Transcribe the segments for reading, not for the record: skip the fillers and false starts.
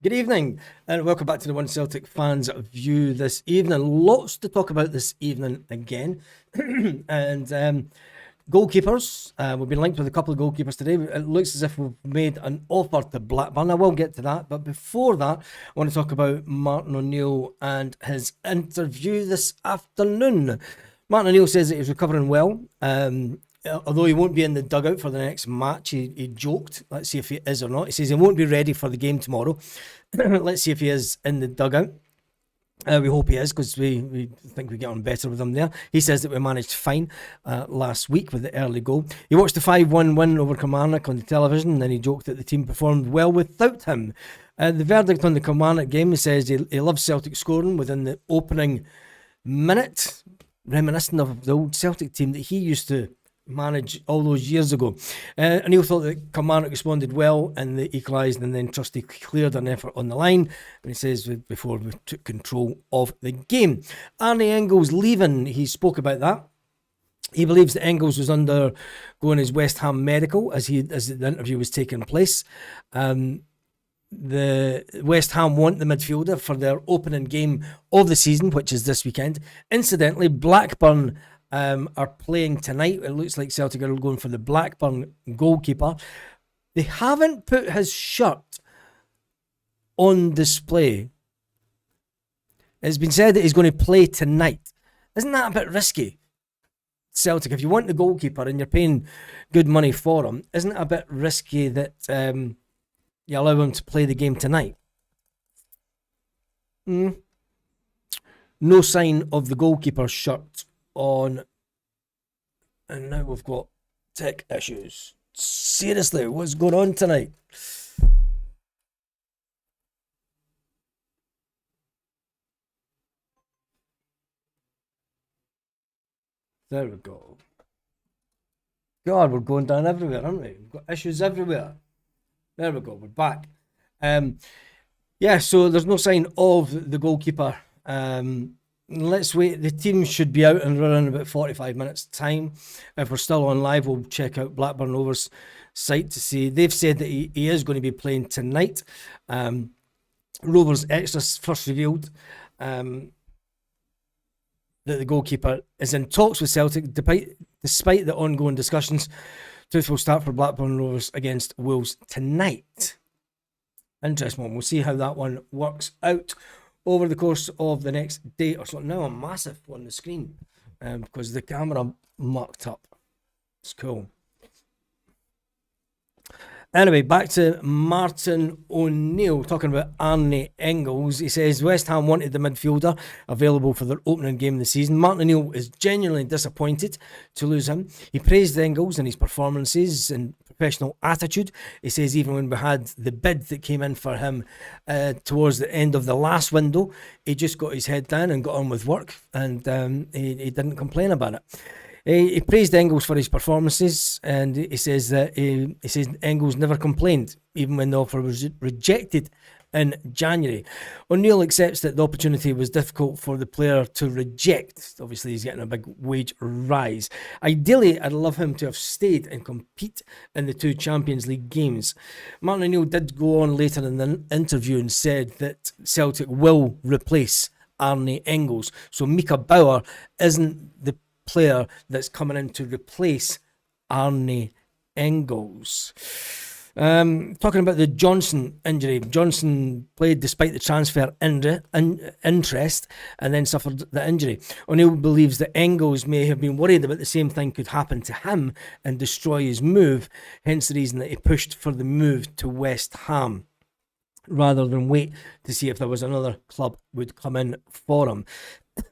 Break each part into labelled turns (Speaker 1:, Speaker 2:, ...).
Speaker 1: Good evening, and welcome back to the One Celtic Fans View this evening. Lots to talk about this evening again. and goalkeepers, we've been linked with a couple of goalkeepers today. It looks as if we've made an offer to Blackburn. I will get to that, but before that, I want to talk about Martin O'Neill and his interview this afternoon. Martin O'Neill says that he's recovering well. Although he won't be in the dugout for the next match, he joked. Let's see if he is or not. He says he won't be ready for the game tomorrow. Let's see if he is in the dugout. We hope he is, because we think we get on better with him there. He says that we managed fine last week with the early goal. He watched the 5-1 win over Kilmarnock on the television, and then he joked that the team performed well without him. The verdict on the Kilmarnock game, he says he loves Celtic scoring within the opening minute, reminiscent of the old Celtic team that he used to manage all those years ago. And he thought that Kilmarnock responded well and they equalised, and then Trusty cleared an effort on the line. And he says before we took control of the game. Arne Engels leaving, he spoke about that. He believes that Engels was undergoing his West Ham medical as the interview was taking place. The West Ham want the midfielder for their opening game of the season, which is this weekend. Incidentally, Blackburn are playing tonight. It looks like Celtic are going for the Blackburn goalkeeper. They haven't put his shirt on display. It's been said that he's going to play tonight. Isn't that a bit risky? Celtic, if you want the goalkeeper and you're paying good money for him, isn't it a bit risky that you allow him to play the game tonight? No sign of the goalkeeper's shirt on, and now we've got tech issues. Seriously, what's going on tonight? There we go. God, we're going down everywhere, aren't we? We've got issues everywhere. There we go, we're back. So there's no sign of the goalkeeper. Let's wait. The team should be out and running in about 45 minutes time. If we're still on live, we'll check out Blackburn Rovers site to see. They've said that he is going to be playing tonight. Rovers Extras first revealed that the goalkeeper is in talks with Celtic despite the ongoing discussions. Truth will start for Blackburn Rovers against Wolves tonight. Interesting one. We'll see how that one works out over the course of the next day or so. Now I'm massive on the screen because the camera mucked up. It's cool. Anyway, back to Martin O'Neill talking about Arne Engels. He says West Ham wanted the midfielder available for their opening game of the season. Martin O'Neill is genuinely disappointed to lose him. He praised Engels and his performances and professional attitude. He says even when we had the bid that came in for him towards the end of the last window, he just got his head down and got on with work, and he didn't complain about it. He praised Engels for his performances, and he says that he says Engels never complained, even when the offer was rejected in January. O'Neill accepts that the opportunity was difficult for the player to reject. Obviously, he's getting a big wage rise. Ideally, I'd love him to have stayed and compete in the two Champions League games. Martin O'Neill did go on later in the interview and said that Celtic will replace Arne Engels. So Mika Bauer isn't the player that's coming in to replace Arne Engels. Talking about the Johnson injury. Johnson played despite the transfer interest and then suffered the injury. O'Neill believes that Engels may have been worried about the same thing could happen to him and destroy his move, hence the reason that he pushed for the move to West Ham rather than wait to see if there was another club would come in for him.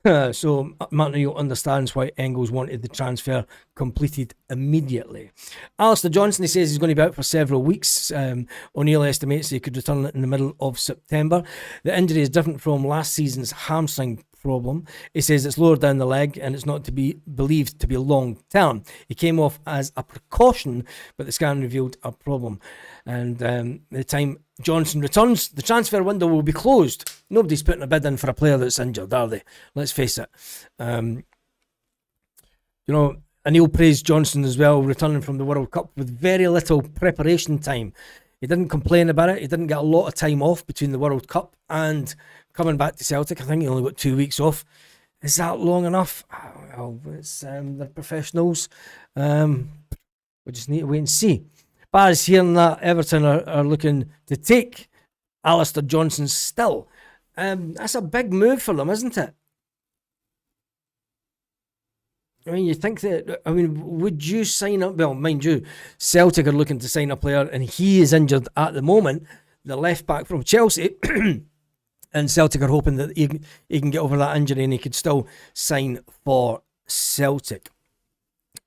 Speaker 1: So Martin O'Neill understands why Engels wanted the transfer completed immediately. Alistair Johnson, he says he's going to be out for several weeks. O'Neill estimates he could return in the middle of September. The injury is different from last season's hamstring problem. He says it's lower down the leg and it's not to be believed to be long term. He came off as a precaution, but the scan revealed a problem. And the time Johnson returns, the transfer window will be closed. Nobody's putting a bid in for a player that's injured, are they? Let's face it. O'Neill praised Johnson as well, returning from the World Cup with very little preparation time. He didn't complain about it. He didn't get a lot of time off between the World Cup and coming back to Celtic. I think he only got 2 weeks off. Is that long enough? Well, they're professionals. We just need to wait and see. But as hearing that Everton are looking to take Alistair Johnson still. That's a big move for them, isn't it? I mean, you think that, would you sign up? Well, mind you, Celtic are looking to sign a player and he is injured at the moment, the left back from Chelsea, and Celtic are hoping that he can get over that injury and he could still sign for Celtic.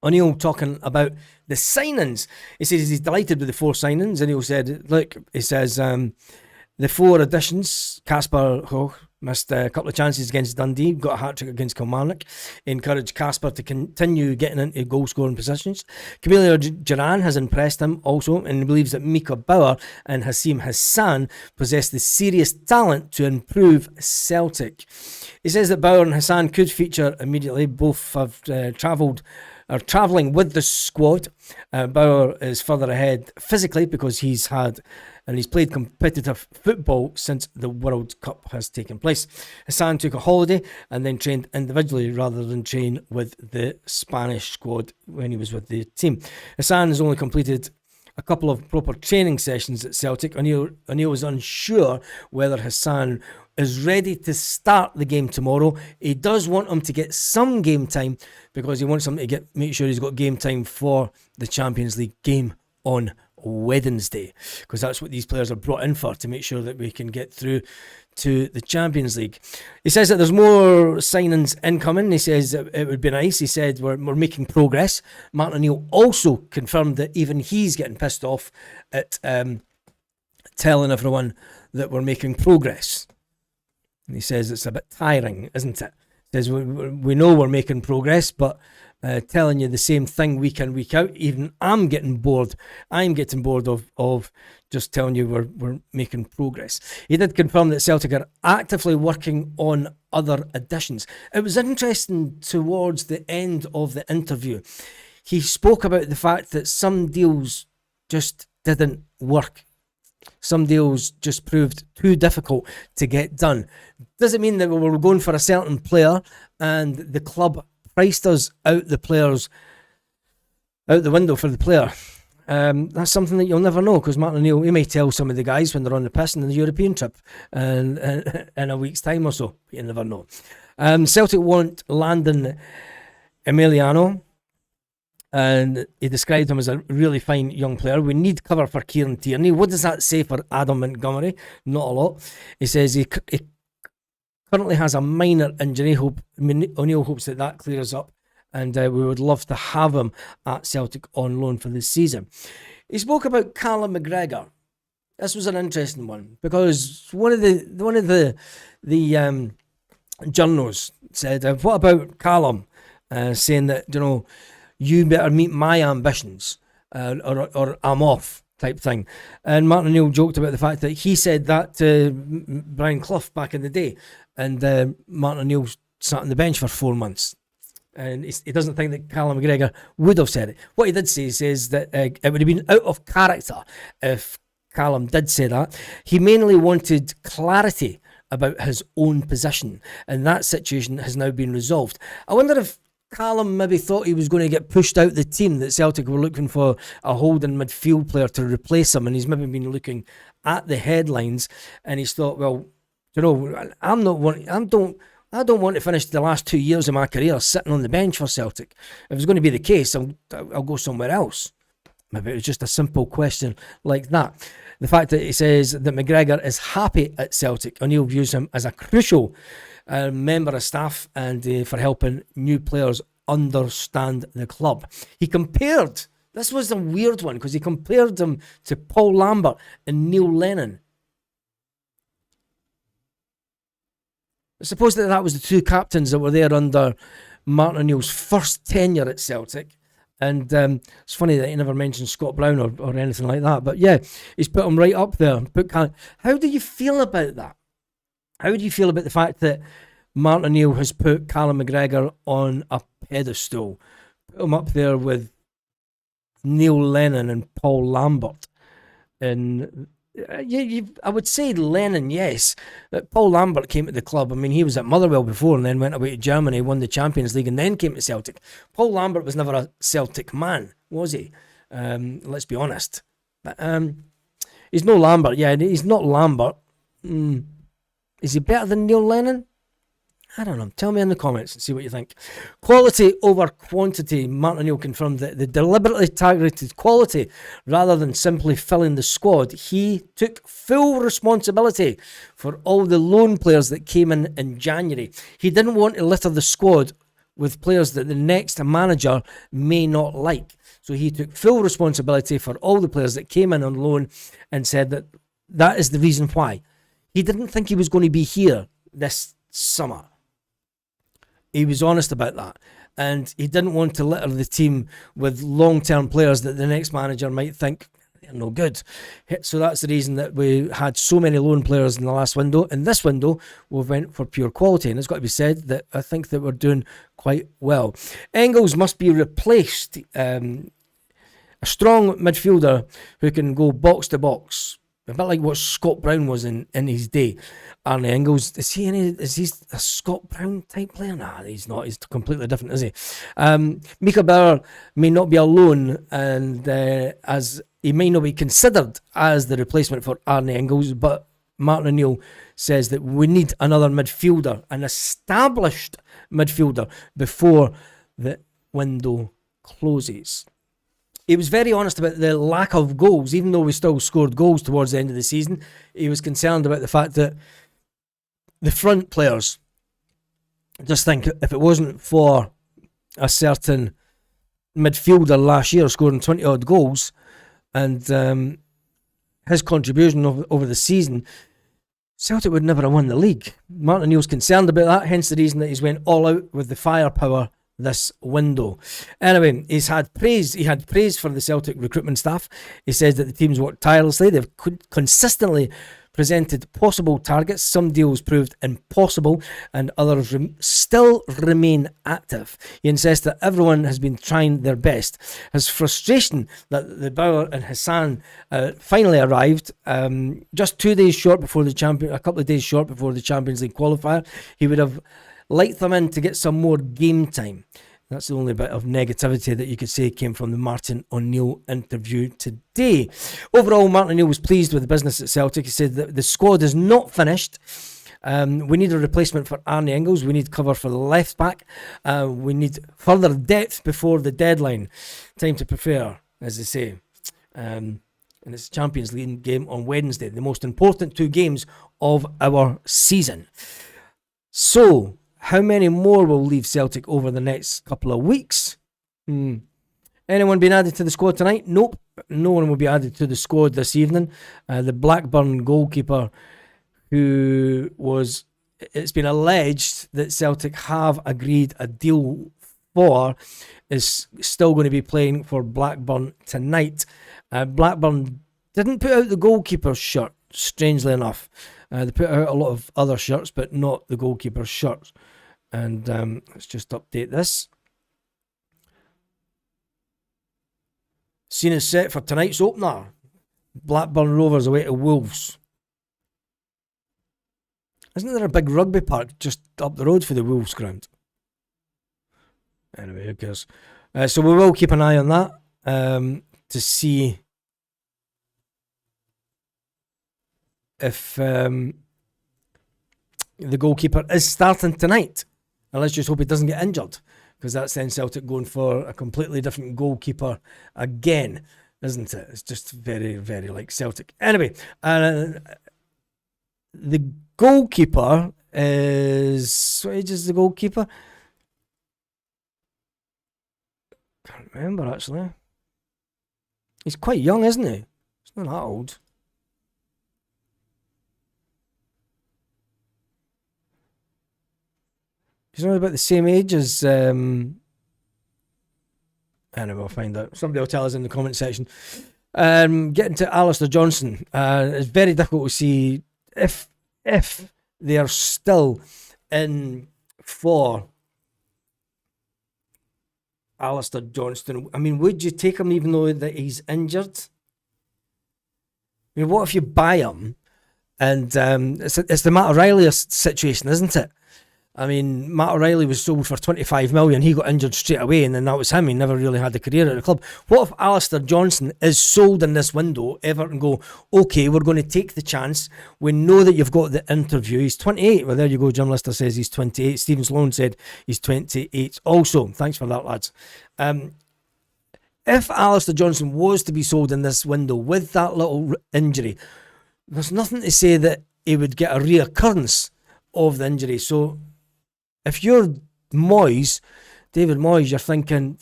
Speaker 1: O'Neill talking about the signings. He says he's delighted with the 4 signings, and he said, look, he says, the 4 additions, Kasper missed a couple of chances against Dundee, got a hat-trick against Kilmarnock, encouraged Kasper to continue getting into goal-scoring positions. Camilo Duran has impressed him also, and he believes that Mika Bauer and Hasim Hassan possess the serious talent to improve Celtic. He says that Bauer and Hassan could feature immediately. Both have are travelling with the squad. Bauer is further ahead physically because he's played competitive football since the World Cup has taken place. Hassan took a holiday and then trained individually rather than train with the Spanish squad when he was with the team. Hassan has only completed a couple of proper training sessions at Celtic. O'Neill was unsure whether Hassan is ready to start the game tomorrow. He does want him to get some game time because he wants him to make sure he's got game time for the Champions League game on Wednesday, because that's what these players are brought in for, to make sure that we can get through to the Champions League. He says that there's more signings incoming. He says it would be nice. He said we're making progress. Martin O'Neill also confirmed that even he's getting pissed off at telling everyone that we're making progress. And he says it's a bit tiring, isn't it? He says we know we're making progress, but telling you the same thing week in, week out, even I'm getting bored. I'm getting bored of just telling you we're making progress. He did confirm that Celtic are actively working on other additions. It was interesting towards the end of the interview. He spoke about the fact that some deals just didn't work. Some deals just proved too difficult to get done. Doesn't mean that we were going for a certain player and the club priced us out the window for the player. That's something that you'll never know, because Martin O'Neill, he may tell some of the guys when they're on the piss in the European trip and in a week's time or so. You never know. Celtic want Landon Emiliano, and he described him as a really fine young player. We need cover for Kieran Tierney. What does that say for Adam Montgomery? Not a lot. He says he currently has a minor injury. O'Neill hopes that clears up, and we would love to have him at Celtic on loan for this season. He spoke about Callum McGregor. This was an interesting one, because one of the journalists said, "What about Callum?" Saying that, you better meet my ambitions, or I'm off, type thing. And Martin O'Neill joked about the fact that he said that to Brian Clough back in the day, and Martin O'Neill sat on the bench for 4 months. And he doesn't think that Callum McGregor would have said it. What he did say, he says that it would have been out of character if Callum did say that. He mainly wanted clarity about his own position, and that situation has now been resolved. I wonder if Callum maybe thought he was going to get pushed out the team, that Celtic were looking for a holding midfield player to replace him, and he's maybe been looking at the headlines and he's thought, well, I don't want to finish the last 2 years of my career sitting on the bench for Celtic. If it's going to be the case, I'll go somewhere else. Maybe it was just a simple question like that. The fact that he says that McGregor is happy at Celtic, O'Neill views him as a crucial member of staff and for helping new players understand the club. This was a weird one, because he compared him to Paul Lambert and Neil Lennon. I suppose that was the 2 captains that were there under Martin O'Neill's first tenure at Celtic. And it's funny that he never mentioned Scott Brown or anything like that. But yeah, he's put him right up there. How do you feel about that? How do you feel about the fact that Martin O'Neill has put Callum McGregor on a pedestal? Put him up there with Neil Lennon and Paul Lambert. And I would say Lennon, yes. But Paul Lambert came to the club. I mean, he was at Motherwell before and then went away to Germany, won the Champions League, and then came to Celtic. Paul Lambert was never a Celtic man, was he? Let's be honest. But he's no Lambert. Yeah, he's not Lambert. Is he better than Neil Lennon? I don't know. Tell me in the comments and see what you think. Quality over quantity. Martin O'Neill confirmed that they deliberately targeted quality rather than simply filling the squad. He took full responsibility for all the loan players that came in January. He didn't want to litter the squad with players that the next manager may not like. So he took full responsibility for all the players that came in on loan and said that that is the reason why. He didn't think he was going to be here this summer. He was honest about that. And he didn't want to litter the team with long-term players that the next manager might think they're no good. So that's the reason that we had so many loan players in the last window. In this window, we went for pure quality. And it's got to be said that I think that we're doing quite well. Engels must be replaced. A strong midfielder who can go box to box. A bit like what Scott Brown was in his day. Arne Engels, is he a Scott Brown type player? Nah, he's not. He's completely different, is he? Mika Bauer may not be alone, and as he may not be considered as the replacement for Arne Engels, but Martin O'Neill says that we need another midfielder, an established midfielder, before the window closes. He was very honest about the lack of goals, even though we still scored goals towards the end of the season. He was concerned about the fact that the front players, just think, if it wasn't for a certain midfielder last year scoring 20 odd goals and his contribution over the season, Celtic would never have won the league. Martin O'Neill's concerned about that, hence the reason that he's went all out with the firepower this window. Anyway, he had praise for the Celtic recruitment staff. He says that the team's worked tirelessly. They've consistently presented possible targets. Some deals proved impossible and others still remain active. He insists that everyone has been trying their best. His frustration that the Bauer and Hassan finally arrived just 2 days short before a couple of days short before the Champions League qualifier. He would have liked them in to get some more game time. That's the only bit of negativity that you could say came from the Martin O'Neill interview today. Overall, Martin O'Neill was pleased with the business at Celtic. He said that the squad is not finished. We need a replacement for Arne Engels. We need cover for the left back. We need further depth before the deadline. Time to prepare, as they say. And it's Champions League game on Wednesday, the most important 2 games of our season. So, how many more will leave Celtic over the next couple of weeks? Anyone been added to the squad tonight? Nope. No one will be added to the squad this evening. The Blackburn goalkeeper, it's been alleged that Celtic have agreed a deal for, is still going to be playing for Blackburn tonight. Blackburn didn't put out the goalkeeper's shirt, strangely enough. They put out a lot of other shirts, but not the goalkeeper's shirt. And let's just update this. Scene is set for tonight's opener. Blackburn Rovers away to Wolves. Isn't there a big rugby park just up the road for the Wolves ground? Anyway, who cares? So we will keep an eye on that to see if the goalkeeper is starting tonight. And let's just hope he doesn't get injured, because that's then Celtic going for a completely different goalkeeper again, isn't it? It's just very, very like Celtic. Anyway, the goalkeeper is... What age is the goalkeeper? Can't remember, actually. He's quite young, isn't he? He's not that old. He's only about the same age as... Anyway, we'll find out. Somebody will tell us in the comment section. Getting to Alistair Johnston. It's very difficult to see if they are still in for Alistair Johnston. I mean, would you take him even though that he's injured? I mean, what if you buy him and it's the Matt O'Reilly situation, isn't it? I mean, Matt O'Reilly was sold for 25 million. He got injured straight away, and then that was him. He never really had a career at the club. What if Alistair Johnston is sold in this window? Everton go, okay, we're going to take the chance. We know that you've got the interview. He's 28. Well, there you go. Jim Lister says he's 28. Stephen Sloan said he's 28 also. Thanks for that, lads. If Alistair Johnston was to be sold in this window with that little injury, there's nothing to say that he would get a reoccurrence of the injury. So if you're David Moyes, you're thinking,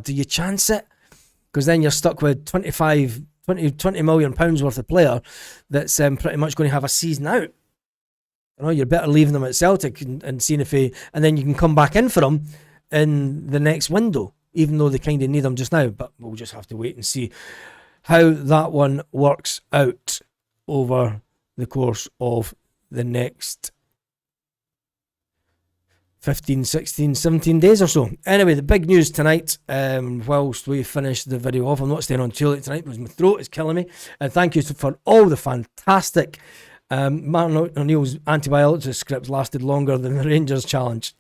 Speaker 1: do you chance it? Because then you're stuck with 20 million pounds worth of player that's pretty much going to have a season out. You know, you're better leaving them at Celtic and seeing if and then you can come back in for them in the next window, even though they kind of need them just now. But we'll just have to wait and see how that one works out over the course of the next 15, 16, 17 days or so. Anyway, the big news tonight, whilst we finish the video off, I'm not staying on too late tonight because my throat is killing me. And thank you for all the fantastic Martin O'Neill's antibiotics script lasted longer than the Rangers challenge.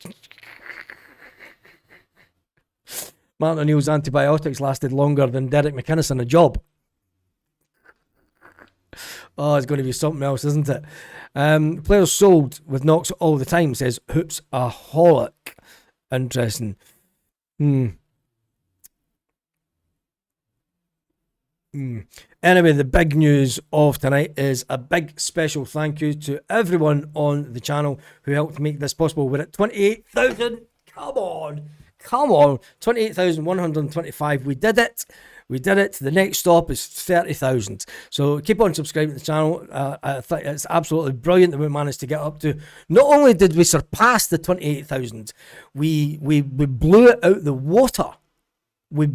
Speaker 1: Martin O'Neill's antibiotics lasted longer than Derek McInnes on a job. Oh, it's going to be something else, isn't it? Players sold with Knox all the time, says Hoopsaholic. Interesting. Anyway, the big news of tonight is a big special thank you to everyone on the channel who helped make this possible. We're at 28,000. Come on. 28,125. We did it. The next stop is 30,000. So keep on subscribing to the channel. I think it's absolutely brilliant that we managed to get up to. Not only did we surpass the 28,000, we blew it out the water. We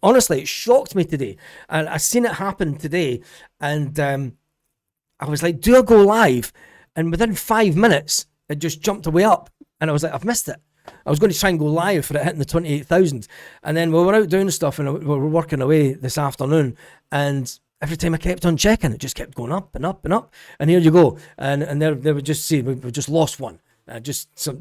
Speaker 1: honestly, it shocked me today, and I seen it happen today, and I was like, do I go live? And within 5 minutes, it just jumped away up, and I was like, I've missed it. I was going to try and go live for it hitting the 28,000, and then we were out doing stuff and we were working away this afternoon, and every time I kept on checking, it just kept going up and up and up, and here you go, and they would just say we've just lost one.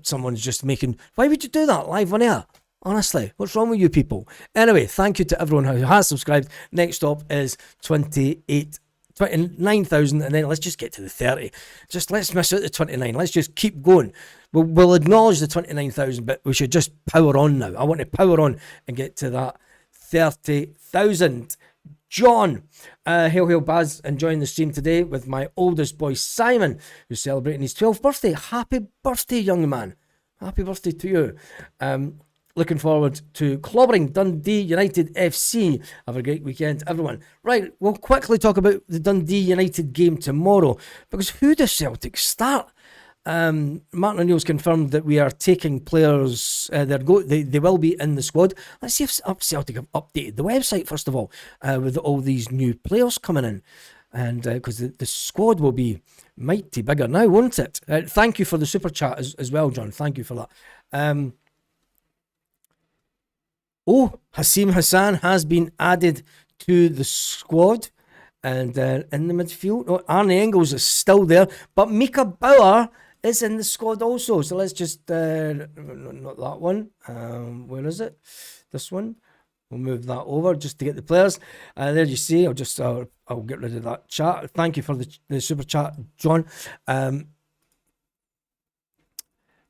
Speaker 1: Someone's just making, why would you do that live on air? Honestly, what's wrong with you people? Anyway, thank you to everyone who has subscribed. Next stop is 29,000, and then let's just get to the 30. Just let's miss out the 29. Let's just keep going. We'll acknowledge the 29,000, but we should just power on now. I want to power on and get to that 30,000. John, Hail Baz, enjoying the stream today with my oldest boy Simon, who's celebrating his 12th birthday. Happy birthday, young man. Happy birthday to you. Looking forward to clobbering Dundee United FC. Have a great weekend, everyone. Right, we'll quickly talk about the Dundee United game tomorrow, because who does Celtic start? Martin O'Neill's confirmed that we are taking players. They will be in the squad. Let's see if Celtic have updated the website first of all, with all these new players coming in, and because the squad will be mighty bigger now, won't it? Thank you for the super chat as well, John. Thank you for that. Hasim Hassan has been added to the squad, and in the midfield, Arne Engels is still there, but Mika Bauer is in the squad also. So let's just not that one. Where is it? This one. We'll move that over just to get the players. There you see. I'll get rid of that chat. Thank you for the super chat, John.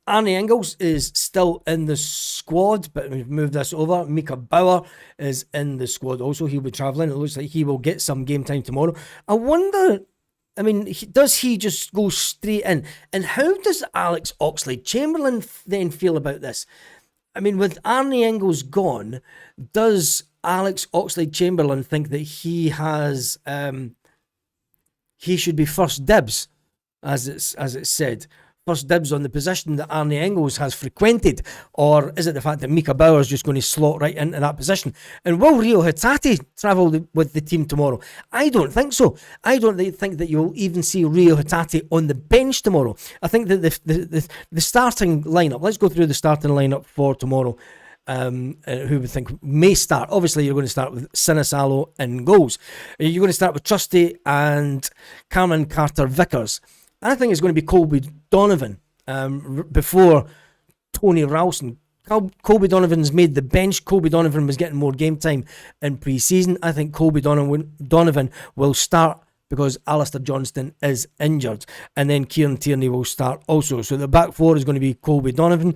Speaker 1: Arne Engels is still in the squad, but we've moved this over. Mika Bauer is in the squad also. He'll be travelling. It looks like he will get some game time tomorrow. I wonder, does he just go straight in? And how does Alex Oxlade-Chamberlain then feel about this? With Arne Engels gone, does Alex Oxlade-Chamberlain think that he has, he should be first dibs, as it's said? First dibs on the position that Arne Engels has frequented, or is it the fact that Mika Bauer is just going to slot right into that position? And will Rio Hatate travel with the team tomorrow? I don't think so. I don't think that you'll even see Rio Hatate on the bench tomorrow. I think that the starting lineup, let's go through the starting lineup for tomorrow. who we think may start. Obviously, you're going to start with Sinisalo in goals. You're going to start with Trusty and Cameron Carter-Vickers. I think it's going to be Colby Donovan before Tony Ralston. Colby Donovan's made the bench. Colby Donovan was getting more game time in pre-season. I think Colby Donovan will start because Alistair Johnston is injured. And then Kieran Tierney will start also. So the back four is going to be Colby Donovan,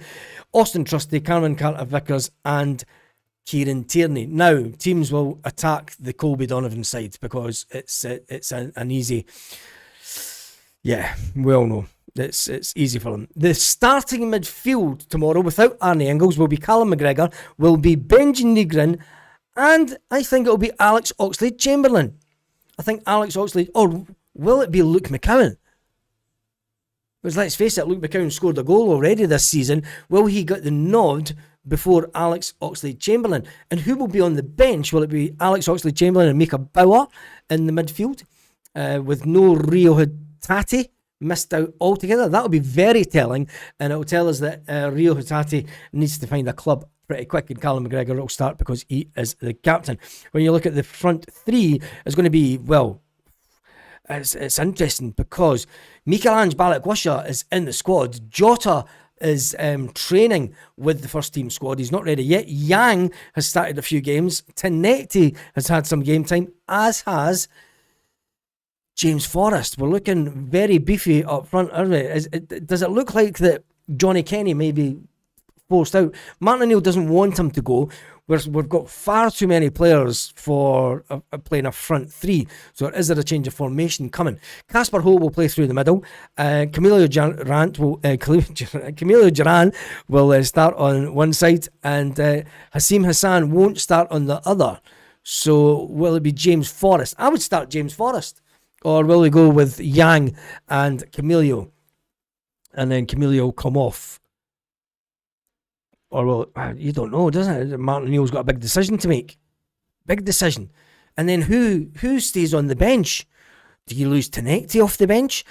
Speaker 1: Austin Trusty, Cameron Carter-Vickers and Kieran Tierney. Now, teams will attack the Colby Donovan side because it's an easy... Yeah, we all know. It's easy for them. The starting midfield tomorrow without Arne Engels will be Callum McGregor, will be Benji Negrin, and I think it'll be Alex Oxlade-Chamberlain. I think Alex Oxlade, or will it be Luke McCowan? Because let's face it, Luke McCowan scored a goal already this season. Will he get the nod before Alex Oxlade-Chamberlain? And who will be on the bench? Will it be Alex Oxlade-Chamberlain and Mika Bauer in the midfield with no Rio Hatate? Missed out altogether? That will be very telling, and it will tell us that Rio Hatate needs to find a club pretty quick, and Callum McGregor will start because he is the captain. When you look at the front three, it's going to be, well, it's interesting because Michelangelo Balak-Wisha is in the squad. Jota is training with the first team squad. He's not ready yet. Yang has started a few games. Tenecti has had some game time, as has James Forrest. We're looking very beefy up front, aren't we? Does it look like that Johnny Kenny may be forced out? Martin O'Neill doesn't want him to go. We've got far too many players for playing a front three. So is there a change of formation coming? Casper Holt will play through the middle. Camilo Duran will start on one side, and Hasim Hassan won't start on the other. So will it be James Forrest? I would start James Forrest. Or will we go with Yang and Camilio? And then Camilio will come off. Or will... You don't know, doesn't it? Martin O'Neill's got a big decision to make. Big decision. And then who stays on the bench? Do you lose Tenecti off the bench?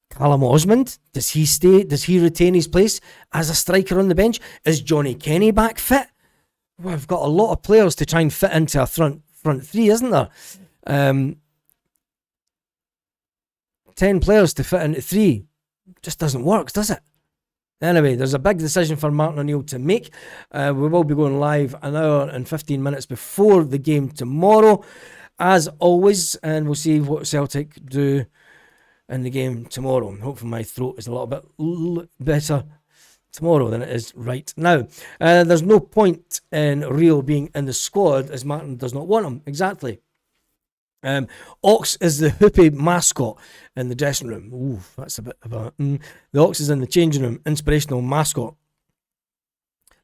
Speaker 1: Callum Osmond? Does he stay? Does he retain his place as a striker on the bench? Is Johnny Kenny back fit? Well, we've got a lot of players to try and fit into a front three, isn't there? 10 players to fit into 3 just doesn't work, does it? Anyway, there's a big decision for Martin O'Neill to make. We will be going live an hour and 15 minutes before the game tomorrow, as always, and we'll see what Celtic do in the game tomorrow. Hopefully my throat is a little bit better tomorrow than it is right now. There's no point in Rio being in the squad as Martin does not want him. Exactly. Ox is the Hoopy mascot in the dressing room. Ooh, that's a bit of a... The Ox is in the changing room. Inspirational mascot.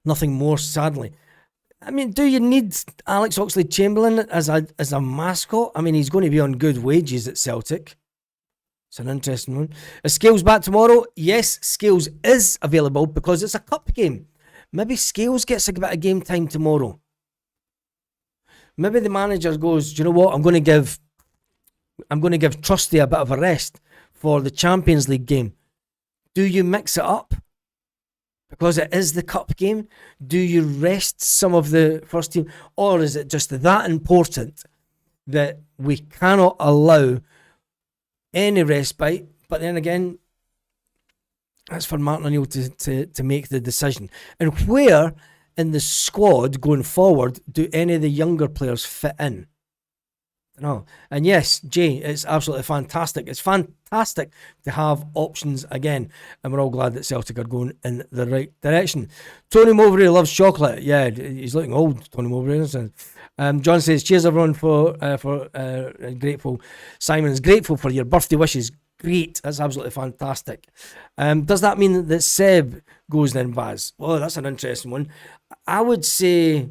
Speaker 1: Nothing more, sadly. I mean, do you need Alex Oxlade-Chamberlain as a mascot? I mean, he's going to be on good wages at Celtic. It's an interesting one. Is Scales back tomorrow? Yes, Scales is available because it's a cup game. Maybe Scales gets a bit of game time tomorrow. Maybe the manager goes, do you know what? I'm going to give Trusty a bit of a rest for the Champions League game. Do you mix it up? Because it is the cup game. Do you rest some of the first team? Or is it just that important that we cannot allow any respite? But then again, that's for Martin O'Neill to make the decision. And where in the squad going forward do any of the younger players fit in? No. And yes, Jay, it's absolutely fantastic. It's fantastic to have options again, and we're all glad that Celtic are going in the right direction. Tony Mowbray loves chocolate. Yeah, he's looking old, Tony Mowbray. John says, cheers everyone for grateful. Simon is grateful for your birthday wishes. Great, that's absolutely fantastic. Does that mean that Seb goes then, Baz? Oh, that's an interesting one. I would say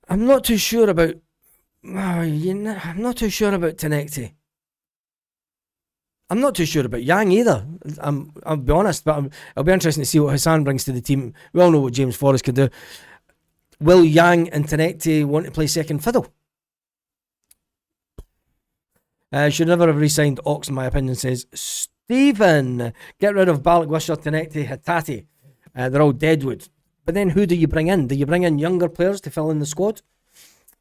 Speaker 1: I'm not too sure about. I'm not too sure about Tenecti. I'm not too sure about Yang either. I'll be honest, but it'll be interesting to see what Hassan brings to the team. We all know what James Forrest can do. Will Yang and Tenecti want to play second fiddle? Should never have re-signed Ox, in my opinion, says Stephen. Get rid of Balak-Wisha, Tenecti, Hatate. They're all deadwood. But then who do you bring in? Do you bring in younger players to fill in the squad?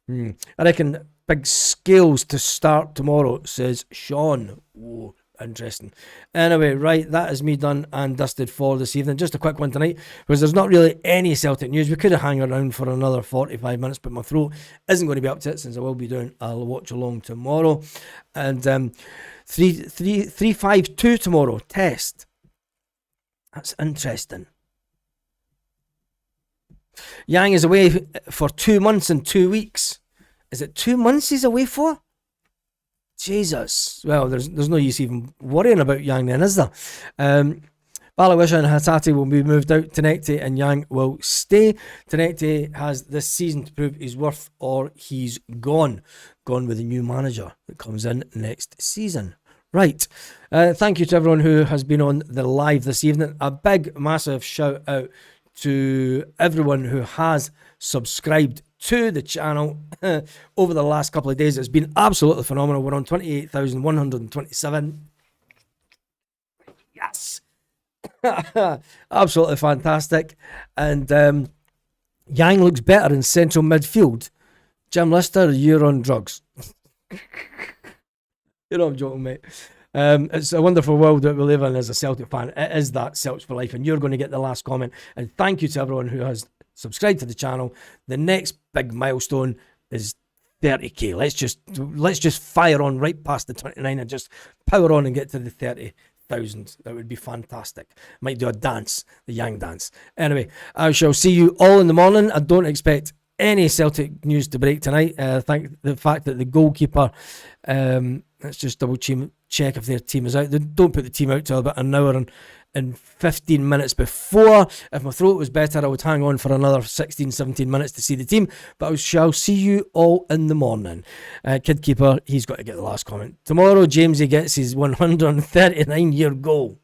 Speaker 1: I reckon big Scales to start tomorrow, says Sean. Whoa, interesting. Anyway, right, that is me done and dusted for this evening. Just a quick one tonight, because there's not really any Celtic news. We could have hung around for another 45 minutes, but my throat isn't going to be up to it, since I will be doing a watch along tomorrow. And 3-5-2 tomorrow, test. That's interesting. Yang is away for 2 months and 2 weeks. Is it 2 months he's away for? Jesus. Well, there's no use even worrying about Yang then, is there? Balawisha and Hatate will be moved out. Tenekte and Yang will stay. Tenekte has this season to prove his worth, or he's gone. Gone with a new manager that comes in next season. Right. Thank you to everyone who has been on the live this evening. A big, massive shout out to everyone who has subscribed to the channel over the last couple of days. It's been absolutely phenomenal. We're on 28,127. Yes. Absolutely fantastic. And Yang looks better in central midfield. Jim Lister, you're on drugs. You know I'm joking, mate. It's a wonderful world that we live in as a Celtic fan. It is that Celts for life, and you're going to get the last comment. And thank you to everyone who has subscribed to the channel. The next big milestone is 30k. Let's just fire on right past the 29 and just power on and get to the 30,000. That would be fantastic. Might do a dance, the Yang dance. Anyway, I shall see you all in the morning. I don't expect any Celtic news to break tonight. Thank the fact that the goalkeeper, let's just double check if their team is out. They don't put the team out till about an hour and 15 minutes before. If my throat was better, I would hang on for another 16, 17 minutes to see the team. But I shall see you all in the morning. Kidkeeper, he's got to get the last comment. Tomorrow, Jamesy gets his 139-year goal.